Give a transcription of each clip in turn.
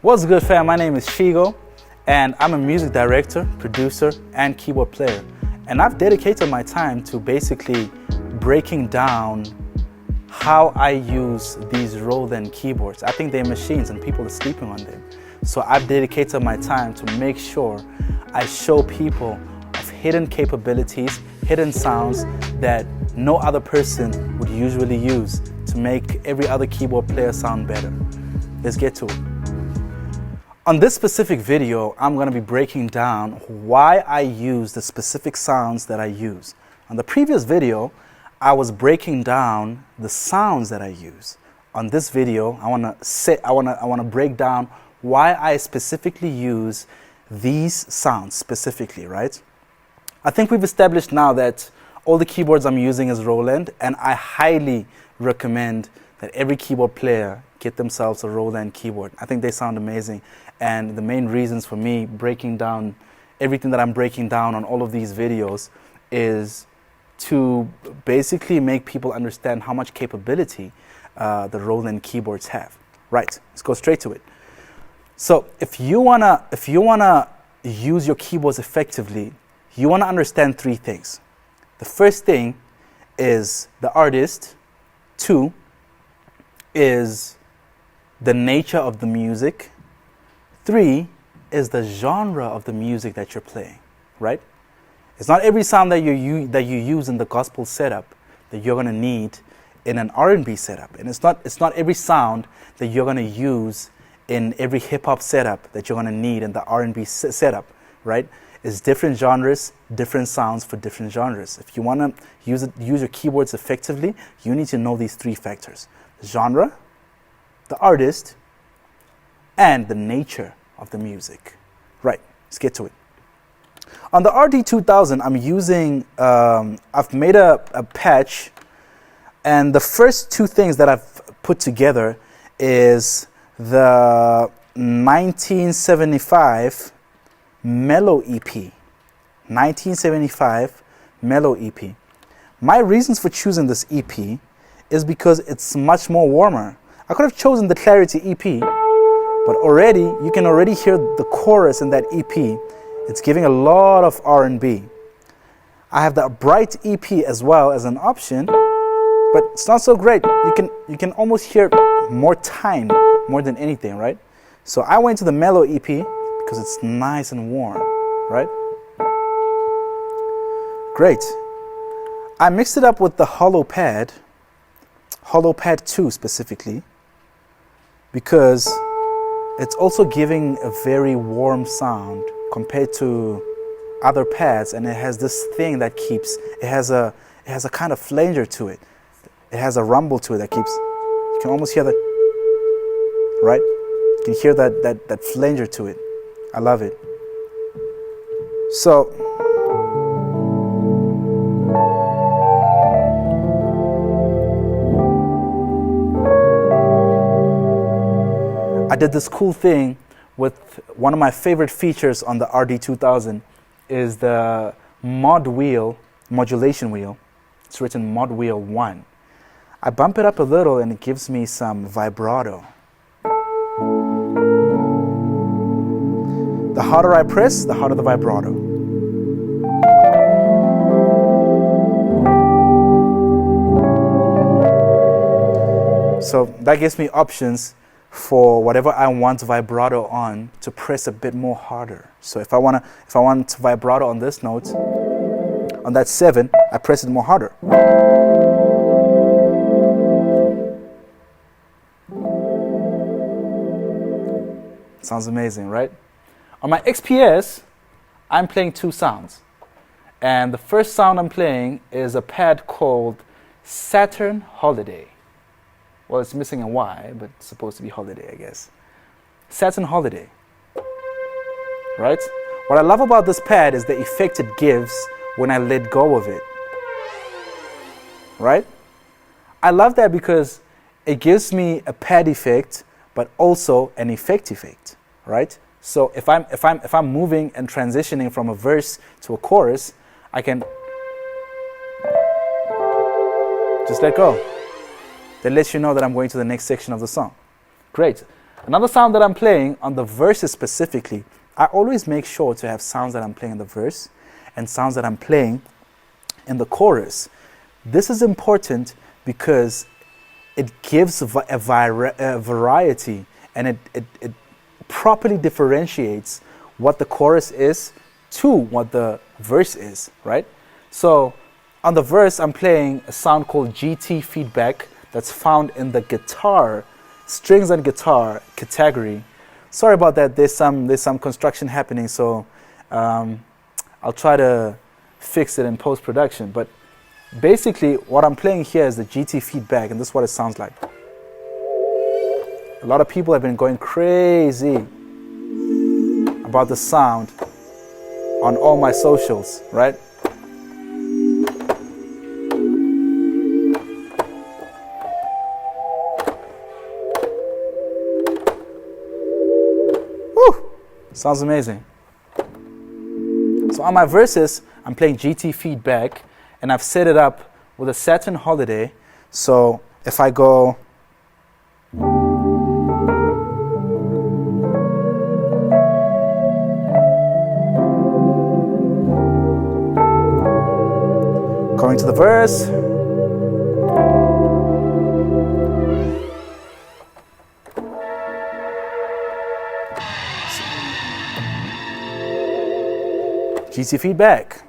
What's good, fam? My name is Shigo, and I'm a music director, producer, and keyboard player. And I've dedicated my time to basically breaking down how I use these Roland keyboards. I think they're machines and people are sleeping on them. So I've dedicated my time to make sure I show people of hidden capabilities, hidden sounds that no other person would usually use to make every other keyboard player sound better. Let's get to it. On this specific video, I'm going to be breaking down why I use the specific sounds that I use. On the previous video, I was breaking down the sounds that I use. On this video, I want to break down why I specifically use these sounds specifically, right? I think we've established now that all the keyboards I'm using is Roland, and I highly recommend that every keyboard player get themselves a Roland keyboard. I think they sound amazing. And the main reasons for me breaking down everything that I'm breaking down on all of these videos is to basically make people understand how much capability the Roland keyboards have. Right, let's go straight to it. So if you wanna use your keyboards effectively, you wanna understand three things. The first thing is the artist. Two is the nature of the music. Three is the genre of the music that you're playing, right? It's not every sound that you use in the gospel setup that you're gonna need in an R&B setup, and it's not every sound that you're gonna use in every hip hop setup that you're gonna need in the R&B setup, right? It's different genres, different sounds for different genres. If you wanna use your keyboards effectively, you need to know these three factors: the genre, the artist, and the nature of the music. Right, let's get to it. On the RD2000, I'm using, I've made a patch, and the first two things that I've put together is the 1975 Mellow EP. 1975 Mellow EP. My reasons for choosing this EP is because it's much more warmer. I could have chosen the Clarity EP, but you can already hear the chorus in that EP. It's giving a lot of R&B. I have the Bright EP as well as an option, but it's not so great. You can almost hear more time more than anything, right? So I went to the Mellow EP because it's nice and warm, right? Great. I mixed it up with the Hollow Pad 2 specifically, because it's also giving a very warm sound compared to other pads, and it has this thing that it has a kind of flanger to it. It has a rumble to it that you can almost hear that, right? You can hear that flanger to it. I love it. So I did this cool thing with one of my favorite features on the RD2000 is the modulation wheel. It's written mod wheel 1. I bump it up a little and it gives me some vibrato. The harder I press, the harder the vibrato. So that gives me options for whatever I want vibrato on to press a bit more harder. So if I want vibrato on this note, on that 7, I press it more harder. Sounds amazing, right? On my XPS, I'm playing two sounds. And the first sound I'm playing is a pad called Saturn Holiday. Well, it's missing a Y, but it's supposed to be holiday, I guess. Saturn Holiday, right? What I love about this pad is the effect it gives when I let go of it, right? I love that because it gives me a pad effect, but also an effect, right? So if I'm moving and transitioning from a verse to a chorus, I can just let go. That lets you know that I'm going to the next section of the song. Great. Another sound that I'm playing on the verses specifically, I always make sure to have sounds that I'm playing in the verse and sounds that I'm playing in the chorus. This is important because it gives a variety, and it properly differentiates what the chorus is to what the verse is, right? So on the verse, I'm playing a sound called GT feedback that's found in the guitar, strings and guitar category. Sorry about that, there's some construction happening, so I'll try to fix it in post-production. But basically, what I'm playing here is the GT feedback, and this is what it sounds like. A lot of people have been going crazy about the sound on all my socials, right? Woo! Sounds amazing. So on my verses, I'm playing GT feedback, and I've set it up with a Saturn holiday. So if I go going to the verse, GT feedback.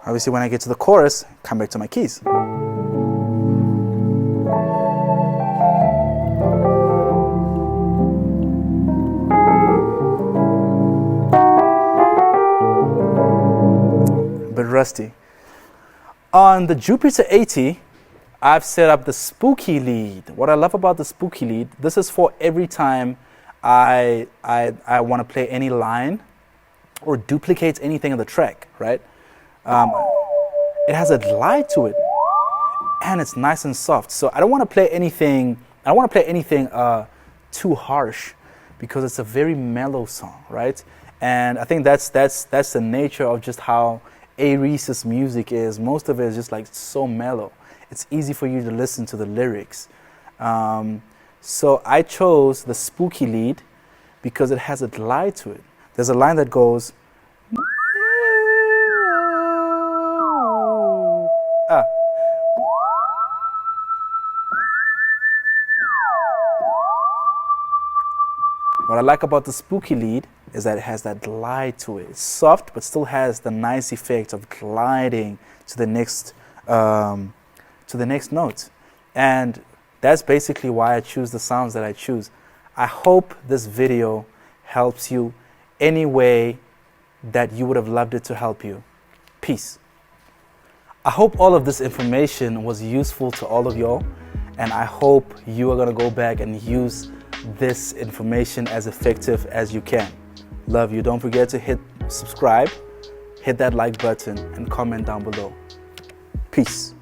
Obviously, when I get to the chorus, come back to my keys. A bit rusty. On the Jupiter 80, I've set up the spooky lead. What I love about the spooky lead, this is for every time I want to play any line or duplicate anything in the track, right? It has a glide to it, and it's nice and soft. So I don't want to play anything. I don't want to play anything too harsh, because it's a very mellow song, right? And I think that's the nature of just how A-Reece's music is. Most of it is just like so mellow. It's easy for you to listen to the lyrics. So I chose the spooky lead because it has a glide to it. There's a line that goes. What I like about the spooky lead is that it has that glide to it. It's soft, but still has the nice effect of gliding to the next note. And that's basically why I choose the sounds that I choose. I hope this video helps you any way that you would have loved it to help you. Peace. I hope all of this information was useful to all of y'all, and I hope you are going to go back and use this information as effective as you can. Love you. Don't forget to hit subscribe, hit that like button, and comment down below. Peace.